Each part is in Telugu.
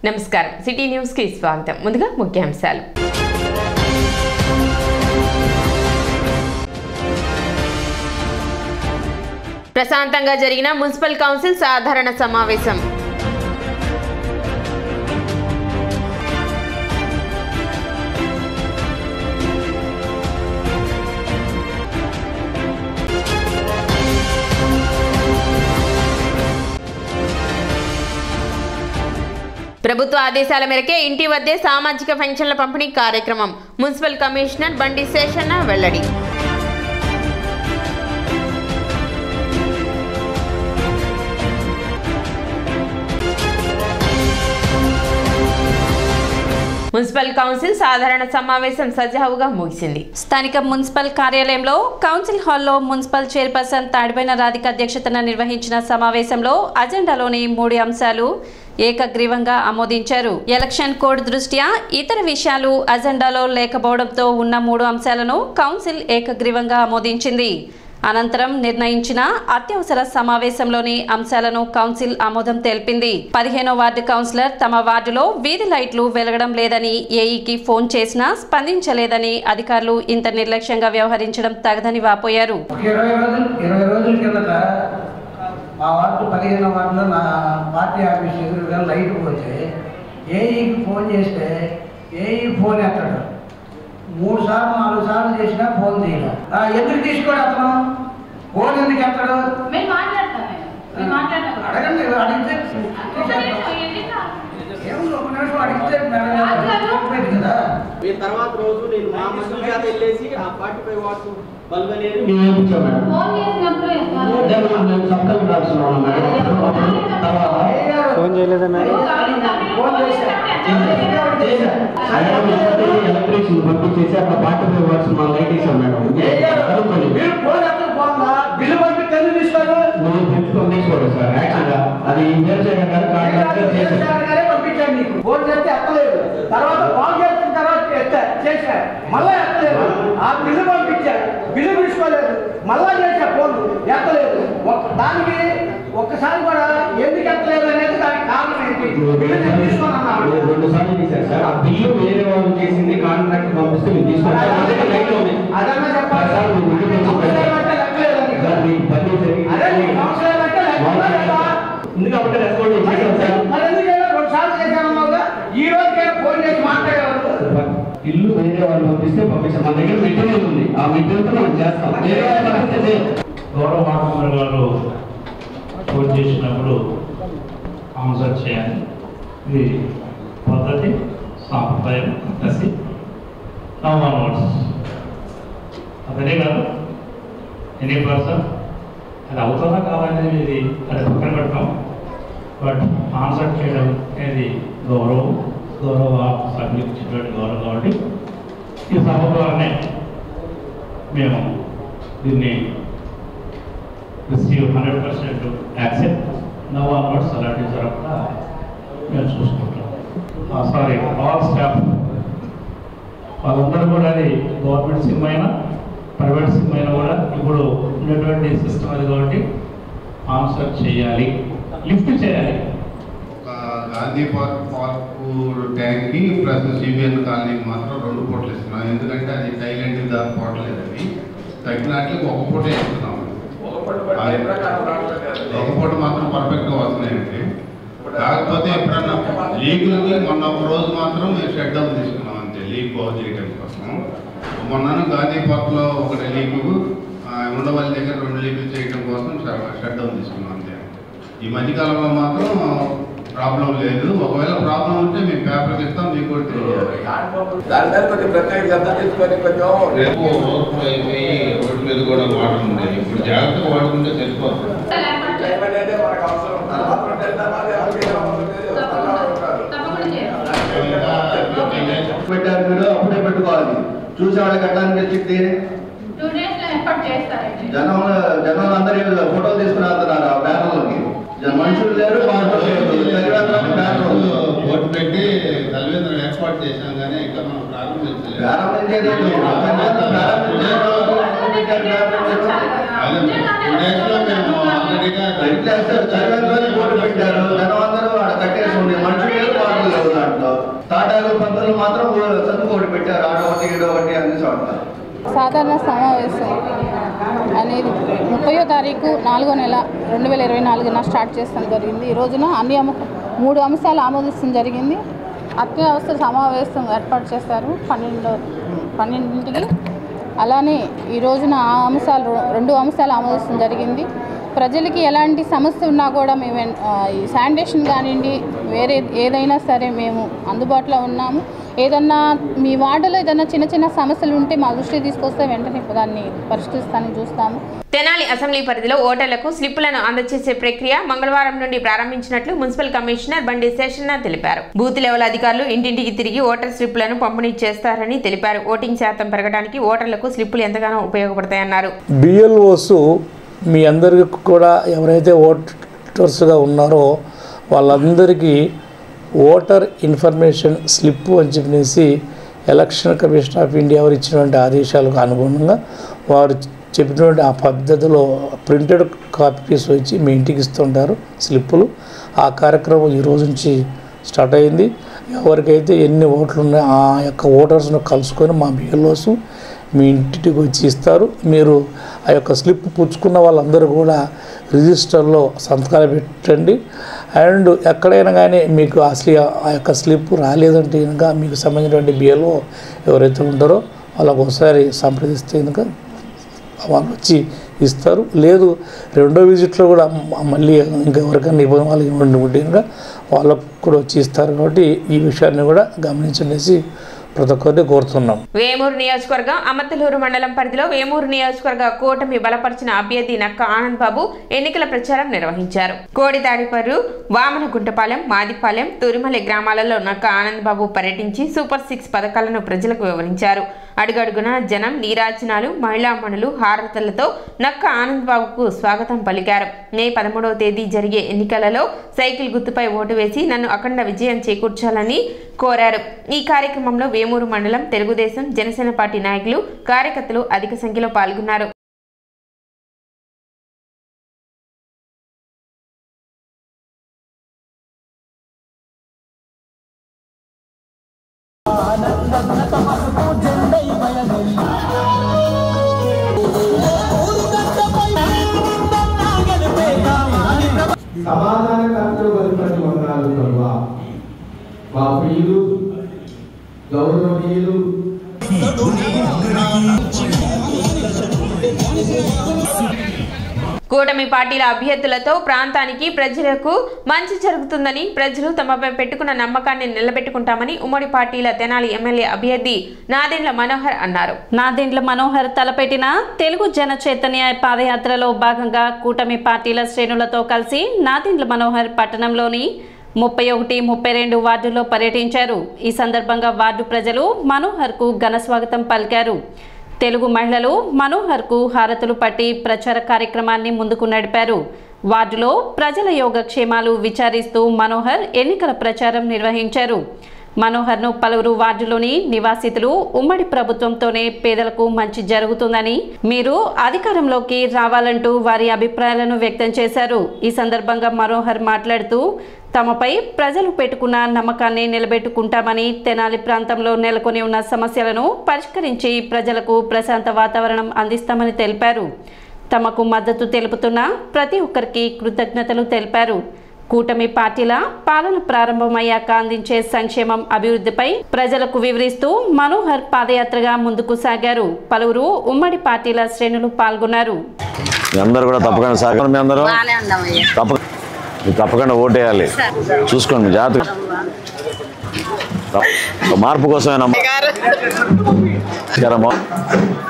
నమస్కారం సిటీ న్యూస్ కి స్వాగతం. ముందుగా ముఖ్యాంశాలు. ప్రశాంతంగా జరిగిన మున్సిపల్ కౌన్సిల్ సాధారణ సమావేశం. ప్రభుత్వ ఆదేశాల మేరకే ఇంటి వద్దే సామాజిక పెన్షన్ల పంపిణీ కార్యక్రమం. మున్సిపల్ కమిషనర్ బండి శేషన్న వెల్లడి. మున్సిపల్ కౌన్సిల్ సాధారణ సమావేశం సజావుగా ముగిసింది. స్థానిక మున్సిపల్ కార్యాలయంలో కౌన్సిల్ హాల్లో మున్సిపల్ చైర్పర్సన్ తాడిబోయిన రాధిక అధ్యక్షతన నిర్వహించిన సమావేశంలో అజెండాలోని 3 అంశాలు ఏకగ్రీవంగా ఆమోదించారు. ఎలక్షన్ కోడ్ దృష్ట్యా ఇతర విషయాలు అజెండాలో లేకపోవడంతో ఉన్న 3 అంశాలను కౌన్సిల్ ఏకగ్రీవంగా ఆమోదించింది. అనంతరం నిర్ణయించిన అత్యవసర సమావేశంలోని అంశాలను కౌన్సిల్ ఆమోదం తెలిపింది. 15వ వార్డు కౌన్సిలర్ తమ వార్డులో వీధి లైట్లు వెలగడం లేదని ఏఈకి ఫోన్ చేసినా స్పందించలేదని అధికారులు ఇంత నిర్లక్ష్యంగా వ్యవహరించడం తగదని వాపోయారు. 20 రోజుల కిందట మా వార్డు 15వ వార్డులో నా పార్టీ ఆఫీస్ ఎదురుగా లైట్ పోతే ఏఈకి ఫోన్ చేస్తే ఏఈ ఫోన్ ఎత్తాడు. 3 సార్లు 4 సార్లు చేసినా ఫోన్ తీయాలి. ఎందుకు తీసుకోడు అతను? ఫోన్ ఎందుకు ఎత్తాడు? అడగండి, అడిగితే ఏముంది, 1 నిమిషం అడిగితే కదా. తర్వాత రోజు నేను మా మంత్రి గారు వెళ్ళేసి ఆ 45 వాట్స్ బల్బ్ అనేది ఫోన్ చేయలేదా మేడం? ఎలక్ట్రీషియన్ పంపించేసి అక్కడ 45 వాట్స్ మన లైట్ వేసాం మేడం. బిల్లు పంపి తెలుగు తీసుకోరు. తీసుకోరు సార్. యాక్చువల్గా అది పంపించాను నీకు. ఫోన్ చేస్తే ఎత్తలేదు. తర్వాత కాల్ చేసిన తర్వాత చేశా, మళ్ళా ఎత్తలేదు. ఆ బిల్లు పంపించారు, బిల్లు తీసుకోలేదు. మళ్ళా చేసా, ఫోన్ ఎత్తలేదు. దానికి ఒక్కసారి కూడా ఎందుకు ఎత్తలేదు అనేది దానికి కారణం ఏంటి? తీసుకొని అన్నాడు. 2 సార్లు తీశారు సార్. ఆ బిల్లు వేరే వాళ్ళు చేసింది కాంట్రాక్ట్ పంపిస్తే మీరు తీసుకోవాలి. అదన్నా చెప్పాలి. ఈ రోజుకైనా ఫోన్ చేసి మాట్లాడేవారు. ఇల్లు వేరే వాళ్ళు పంపిస్తే పంపిస్తాం. మన దగ్గర మెటీరియల్ ఉంది, ఆ మెటీరియల్తో మనం చేస్తాం. గౌరవ వార్డు గారు ఫోన్ చేసినప్పుడు ఆన్సర్ చేయాలి. ఇది పద్ధతి, సాంప్రదాయం, కసి వర్డ్స్. అదే కాదు, ఎనీ పర్సన్ అది అవుతుందా కాదనేది ఇది అది పక్కన పెట్టడం. బట్ ఆన్సర్ చేయడం అనేది గౌరవ సభ్యులకు ఇచ్చినటువంటి గౌరవం. కాబట్టి ఈ సభ ద్వారానే మేము దీన్ని రిసీవ్ 100% యాక్సెప్ట్ నవ్ ఆన్వర్డ్స్ అలాంటివి జరగకుండా మేము చూసుకుంటాం. సారీ, ఆల్ స్టాఫ్ వాళ్ళందరూ కూడా అది గవర్నమెంట్ సిమ్ అయినా ప్రైవేట్ సిమ్ అయినా కూడా ఇప్పుడు ఉన్నటువంటి సిస్టమ్ అది కాబట్టి ఆన్సర్ చేయాలి, లిఫ్ట్ చేయాలి. గాంధీ పార్కు ట్యాంక్కి ప్లస్ సిబిఎన్ కాలనీకి మాత్రం 2 పూటలు ఇస్తున్నాం. ఎందుకంటే అది టైలెంట్ దాకా పోవట్లేదని తగ్గినట్లకి 1 పూట ఇస్తున్నాం. 1 పూట మాత్రం పర్ఫెక్ట్గా వస్తున్నాయండి. కాకపోతే ఎప్పుడన్నా లీకులకి మొన్న 1 రోజు మాత్రం మేము షట్ డౌన్ తీసుకున్నాం అంతే, లీక్ బాగు చేయడం కోసం. మొన్న గాంధీ పార్క్లో 1 లీకు, ఉండవల్లి దగ్గర 2 లీకులు చేయడం కోసం షట్ డౌన్ తీసుకున్నాం అంతే. ఈ మధ్యకాలంలో మాత్రం ప్రాబ్లం లేదు. ఒకవేళ ప్రాబ్లం ఉంటే మేము పేపర్కి ఇస్తాం, మీకు కూడా తెలియాలి. రేపు ఓవర్ఫ్లో అయిపోయి రోడ్డు మీద కూడా వాటర్ ఉండేది. ఇప్పుడు జాగ్రత్తగా వాడుకుంటే సరిపోతుంది. పెట్టారు మీరు, అప్పుడే పెట్టుకోవాలి. చూసే వాళ్ళకి ఎట్లా అనిపించింది? జనం అందరూ ఫోటోలు తీసుకుని వెళ్తున్నారు ఆ బ్యానర్లకి. మనుషులు లేరు, ఓటు పెట్టి తల్లిదండ్రులు ఏర్పాటు చేశాం కానీ ఇంకా మనం ప్రారంభించలేదు. ఓటు పెట్టారు, జనం అందరూ ఆడ కట్టేసి ఉండే మనుషులు లేరు, వాళ్ళు పెట్టారు, ఆడొకటి ఈడొకటి అన్ని చోట్ల. సాధారణ సమావేశం అనేది 30వ తారీఖు 4వ నెల 2024 స్టార్ట్ చేస్తాం జరిగింది. ఈ రోజున అన్ని 3 అంశాలు ఆమోదించడం జరిగింది. అత్యవసర సమావేశం ఏర్పాటు చేశారు 12ంటికి. అలానే ఈ రోజున ఆ అంశాలు 2 అంశాలు ఆమోదించడం జరిగింది. ప్రజలకి ఎలాంటి సమస్య ఉన్నా కూడా మేము ఈ శానిటేషన్ కానివ్వండి, వేరే ఏదైనా సరే మేము అందుబాటులో ఉన్నాము. ఏదన్నా మీ వార్డులో ఏదైనా చిన్న చిన్న సమస్యలు ఉంటే మా దృష్టికి తీసుకొస్తే వెంటనే దాన్ని పరిష్కరిస్తానని చూస్తాము. తెనాలి అసెంబ్లీ పరిధిలో ఓటర్లకు స్లిప్పులను అందజేసే ప్రక్రియ మంగళవారం నుండి ప్రారంభించినట్లు మున్సిపల్ కమిషనర్ బండి శేషన్న తెలిపారు. బూత్ లెవెల్ అధికారులు ఇంటింటికి తిరిగి ఓటర్ స్లిప్పులను పంపిణీ చేస్తారని తెలిపారు. ఓటింగ్ శాతం పెరగడానికి ఓటర్లకు స్లిప్పులు ఎంతగానో ఉపయోగపడతాయన్నారు. బిఎల్ఓస్ మీ అందరికీ కూడా ఎవరైతే ఓటర్స్గా ఉన్నారో వాళ్ళందరికీ ఓటర్ ఇన్ఫర్మేషన్ స్లిప్ అని చెప్పేసి ఎలక్షన్ కమిషన్ ఆఫ్ ఇండియా వారు ఇచ్చినటువంటి ఆదేశాలకు అనుగుణంగా వారు చెప్పినటువంటి ఆ పద్ధతిలో ప్రింటెడ్ కాపీస్ వచ్చి మీ ఇంటికి ఇస్తుంటారు స్లిప్పులు. ఆ కార్యక్రమం ఈ రోజు నుంచి స్టార్ట్ అయింది. ఎవరికైతే ఎన్ని ఓట్లు ఉన్నాయో ఆ యొక్క ఓటర్స్ను కలుసుకొని మా బిఎల్ఓస్ మీ ఇంటికి వచ్చి ఇస్తారు. మీరు ఆ యొక్క స్లిప్ పుచ్చుకున్న వాళ్ళందరూ కూడా రిజిస్టర్లో సంతకాలు పెట్టండి. అండ్ ఎక్కడైనా కానీ మీకు అసలు ఆ యొక్క స్లిప్ రాలేదంటే కనుక మీకు సంబంధించినటువంటి బిఎల్ఓ ఎవరైతే ఉంటారో వాళ్ళకు ఒకసారి సంప్రదిస్తే కనుక వాళ్ళు వచ్చి ఇస్తారు. లేదు రెండో విజిట్లో కూడా మళ్ళీ ఇంకా ఎవరికైనా ఇవ్వడం వాళ్ళకి ఉంటే కనుక వాళ్ళకు కూడా వచ్చి ఇస్తారు. కాబట్టి ఈ విషయాన్ని కూడా గమనించనేసి ప్రతి ఒక్కరిని కోరుతున్నాం. వేమూరు నియోజకవర్గం అమర్తలూరు మండలం పరిధిలో వేమూరు నియోజకవర్గ కూటమి బలపరిచిన అభ్యర్థి నక్క ఆనంద్ బాబు ఎన్నికల ప్రచారం నిర్వహించారు. కోడిదాడిపర్రు, వామనగుంటపాలెం, మాదిపాలెం, తురిమలి గ్రామాలలో నక్క ఆనంద్ బాబు పర్యటించి సూపర్ 6 పథకాలను ప్రజలకు వివరించారు. అడుగడుగున జనం నీరాజనాలు, మహిళామణులు హారతలతో నక్క ఆనంద్ బాబుకు స్వాగతం పలికారు. మే 13వ తేదీ జరిగే ఎన్నికలలో సైకిల్ గుర్తుపై ఓటు వేసి నన్ను అఖండ విజయం చేకూర్చాలని కోరారు. ఈ కార్యక్రమంలో వేమూరు మండలం తెలుగుదేశం, జనసేన పార్టీ నాయకులు, కార్యకర్తలు అధిక సంఖ్యలో పాల్గొన్నారు. సమాధానకర్తలు బలిపడి వందనాలు ప్రభువా. మా ప్రియులు గౌరవనీయులు కూటమి పార్టీల అభ్యర్థులతో ప్రాంతానికి ప్రజలకు మంచి జరుగుతుందని, ప్రజలు తమపై పెట్టుకున్న నమ్మకాన్ని నిలబెట్టుకుంటామని ఉమ్మడి పార్టీల తెనాలి ఎమ్మెల్యే అభ్యర్థి నాదెండ్ల మనోహర్ అన్నారు. నాదెండ్ల మనోహర్ తలపెట్టిన తెలుగు జన చైతన్య పాదయాత్రలో భాగంగా కూటమి పార్టీల శ్రేణులతో కలిసి నాదెండ్ల మనోహర్ పట్టణంలోని 31, 32 వార్డుల్లో పర్యటించారు. ఈ సందర్భంగా వార్డు ప్రజలు మనోహర్కు ఘన స్వాగతం పలికారు. తెలుగు మహిళలు మనోహర్కు హారతులు పట్టి ప్రచార కార్యక్రమాన్ని ముందుకు నడిపారు. వార్డులో ప్రజల యోగక్షేమాలు విచారిస్తూ మనోహర్ ఎన్నికల ప్రచారం నిర్వహించారు. మనోహర్ను పలువురు వార్డులోని నివాసితులు ఉమ్మడి ప్రభుత్వంతోనే పేదలకు మంచి జరుగుతుందని, మీరు అధికారంలోకి రావాలంటూ వారి అభిప్రాయాలను వ్యక్తం చేశారు. ఈ సందర్భంగా మనోహర్ మాట్లాడుతూ తమపై ప్రజలు పెట్టుకున్న నమ్మకాన్ని నిలబెట్టుకుంటామని, తెనాలి ప్రాంతంలో నెలకొని ఉన్న సమస్యలను పరిష్కరించి ప్రజలకు ప్రశాంత వాతావరణం అందిస్తామని తెలిపారు. తమకు మద్దతు తెలుపుతున్న ప్రతి ఒక్కరికి కృతజ్ఞతలు తెలిపారు. కూటమి పార్టీల పాలన ప్రారంభమయ్యాక అందించే సంక్షేమం, అభివృద్ధిపై ప్రజలకు వివరిస్తూ మనోహర్ పాదయాత్రగా ముందుకు సాగారు. పలువురు ఉమ్మడి పార్టీల శ్రేణులు పాల్గొన్నారు. తప్పకుండా ఓటేయాలి. చూసుకోండి, జాతర మార్పు కోసమేనా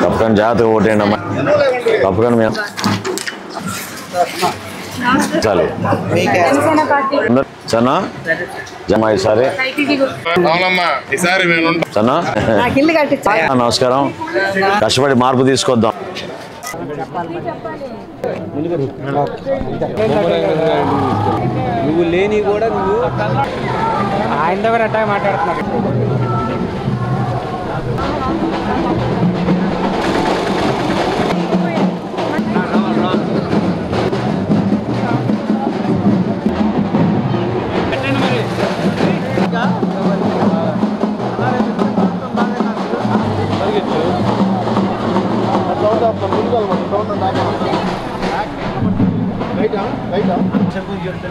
తప్పకుండా జాతర ఓటేయండి అమ్మా. తప్పకుండా మేము చాలు చనా జమా ఈసారి చనా. నమస్కారం. కష్టపడి మార్పు తీసుకొద్దాం. నువ్వు లేని కూడా నువ్వు ఆయన దగ్గర అట్టా మాట్లాడుతున్నావు. ముప్పై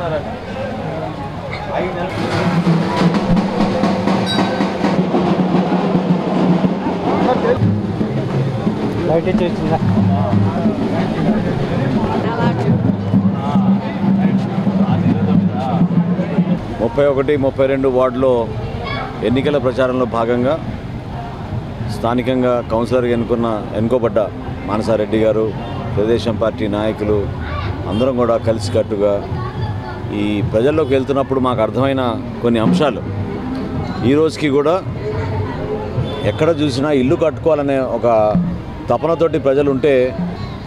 32 వార్డులో ఎన్నికల ప్రచారంలో భాగంగా స్థానికంగా కౌన్సిలర్గా ఎన్నుకోబడ్డ మానసారెడ్డి గారు, తెలుగుదేశం పార్టీ నాయకులు అందరం కూడా కలిసికట్టుగా ఈ ప్రజల్లోకి వెళ్తున్నప్పుడు మాకు అర్థమైన కొన్ని అంశాలు, ఈ రోజుకి కూడా ఎక్కడ చూసినా ఇల్లు కట్టుకోవాలనే ఒక తపనతోటి ప్రజలు ఉంటే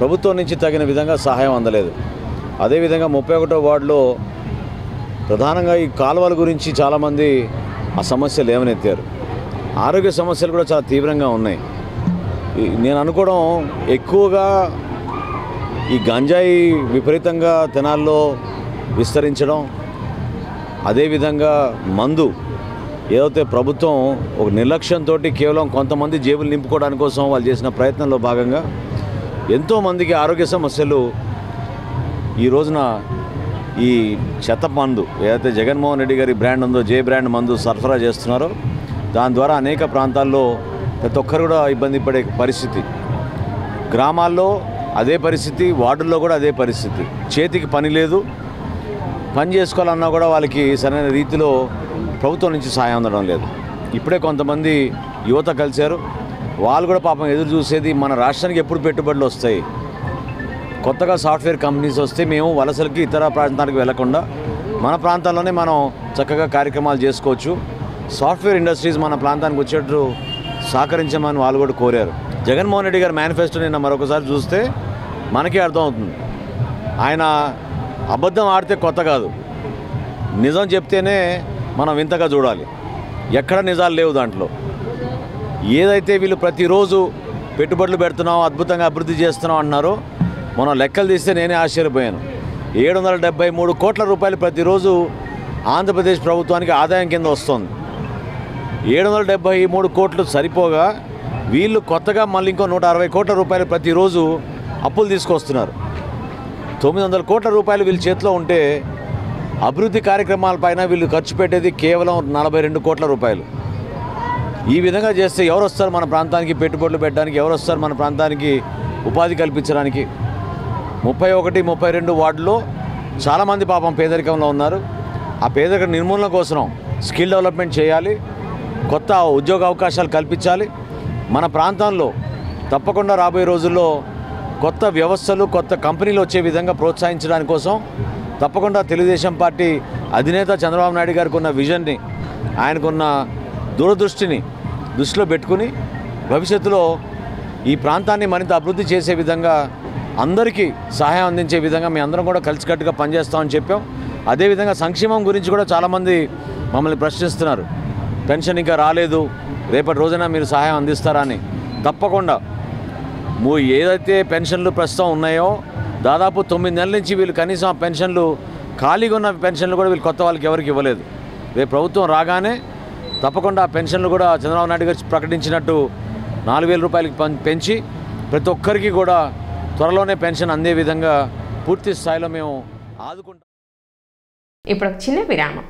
ప్రభుత్వం నుంచి తగిన విధంగా సహాయం అందలేదు. అదేవిధంగా 31వ వార్డులో ప్రధానంగా ఈ కాలువల గురించి చాలామంది ఆ సమస్యలు లేవనెత్తారు. ఆరోగ్య సమస్యలు కూడా చాలా తీవ్రంగా ఉన్నాయి. నేను అనుకోవడం ఎక్కువగా ఈ గంజాయి విపరీతంగా తెనాల్లో విస్తరించడం, అదేవిధంగా మందు ఏదైతే ప్రభుత్వం ఒక నిర్లక్ష్యంతో కేవలం కొంతమంది జేబులు నింపుకోవడానికి కోసం వాళ్ళు చేసిన ప్రయత్నంలో భాగంగా ఎంతోమందికి ఆరోగ్య సమస్యలు ఈ రోజున ఈ చెత్త మందు ఏదైతే జగన్మోహన్ రెడ్డి గారి బ్రాండ్ ఉందో జే బ్రాండ్ మందు సరఫరా చేస్తున్నారో దాని ద్వారా అనేక ప్రాంతాల్లో ప్రతి ఒక్కరు కూడా ఇబ్బంది పడే పరిస్థితి. గ్రామాల్లో అదే పరిస్థితి, వార్డుల్లో కూడా అదే పరిస్థితి. చేతికి పని లేదు, పని చేసుకోవాలన్నా కూడా వాళ్ళకి సరైన రీతిలో ప్రభుత్వం నుంచి సాయం అందడం లేదు. ఇప్పుడే కొంతమంది యువత కలిశారు, వాళ్ళు కూడా పాపం ఎదురు చూసేది మన రాష్ట్రానికి ఎప్పుడు పెట్టుబడులు వస్తాయి, కొత్తగా సాఫ్ట్వేర్ కంపెనీస్ వస్తే మేము వలసలకి ఇతర ప్రాంతానికి వెళ్లకుండా మన ప్రాంతాల్లోనే మనం చక్కగా కార్యక్రమాలు చేసుకోవచ్చు, సాఫ్ట్వేర్ ఇండస్ట్రీస్ మన ప్రాంతానికి వచ్చేట్టు సహకరించమని వాళ్ళు కూడా కోరారు. జగన్మోహన్ రెడ్డి గారి మేనిఫెస్టో నిన్న మరొకసారి చూస్తే మనకే అర్థమవుతుంది. ఆయన అబద్ధం ఆడితే కొత్త కాదు, నిజం చెప్తేనే మనం వింతగా చూడాలి. ఎక్కడ నిజాలు లేవు దాంట్లో. ఏదైతే వీళ్ళు ప్రతిరోజు పెట్టుబడులు పెడుతున్నాం, అద్భుతంగా అభివృద్ధి చేస్తున్నాం అన్నారో మనం లెక్కలు తీస్తే నేనే ఆశ్చర్యపోయాను. 773 కోట్ల రూపాయలు ప్రతిరోజు ఆంధ్రప్రదేశ్ ప్రభుత్వానికి ఆదాయం కింద వస్తుంది. 773 కోట్లు సరిపోగా వీళ్ళు కొత్తగా మళ్ళీ ఇంకో 160 కోట్ల రూపాయలు ప్రతిరోజు అప్పులు తీసుకొస్తున్నారు. 900 కోట్ల రూపాయలు వీళ్ళ చేతిలో ఉంటే అభివృద్ధి కార్యక్రమాలపైన వీళ్ళు ఖర్చు పెట్టేది కేవలం 42 కోట్ల రూపాయలు. ఈ విధంగా చేస్తే ఎవరు వస్తారు మన ప్రాంతానికి పెట్టుబడులు పెట్టడానికి, ఎవరు వస్తారు మన ప్రాంతానికి ఉపాధి కల్పించడానికి? 31, 32 వార్డులో చాలామంది పాపం పేదరికంలో ఉన్నారు. ఆ పేదరిక నిర్మూలన కోసం స్కిల్ డెవలప్మెంట్ చేయాలి, కొత్త ఉద్యోగ అవకాశాలు కల్పించాలి. మన ప్రాంతంలో తప్పకుండా రాబోయే రోజుల్లో కొత్త వ్యవస్థలు, కొత్త కంపెనీలు వచ్చే విధంగా ప్రోత్సహించడానికి కోసం తప్పకుండా తెలుగుదేశం పార్టీ అధినేత చంద్రబాబు నాయుడు గారికి ఉన్న విజన్ని, ఆయనకున్న దూరదృష్టిని దృష్టిలో పెట్టుకుని భవిష్యత్తులో ఈ ప్రాంతాన్ని మరింత అభివృద్ధి చేసే విధంగా అందరికీ సహాయం అందించే విధంగా మీ అందరం కూడా కలిసికట్టుగా పనిచేస్తామని చెప్పాం. అదేవిధంగా సంక్షేమం గురించి కూడా చాలామంది మమ్మల్ని ప్రశ్నిస్తున్నారు. పెన్షన్ ఇంకా రాలేదు, రేపటి రోజున మీరు సహాయం అందిస్తారా అని. తప్పకుండా ఏదైతే పెన్షన్లు ప్రస్తుతం ఉన్నాయో దాదాపు 9 నెలల నుంచి వీళ్ళు కనీసం ఆ పెన్షన్లు ఖాళీగా ఉన్న పెన్షన్లు కూడా వీళ్ళు కొత్త వాళ్ళకి ఎవరికి ఇవ్వలేదు. రేపు ప్రభుత్వం రాగానే తప్పకుండా ఆ పెన్షన్లు కూడా చంద్రబాబు నాయుడు గారు ప్రకటించినట్టు 4,000 రూపాయలకి పెంచి ప్రతి ఒక్కరికి కూడా త్వరలోనే పెన్షన్ అందే విధంగా పూర్తి స్థాయిలో మేము ఆదుకుంటాం. ఇప్పుడు చిన్న విరామం.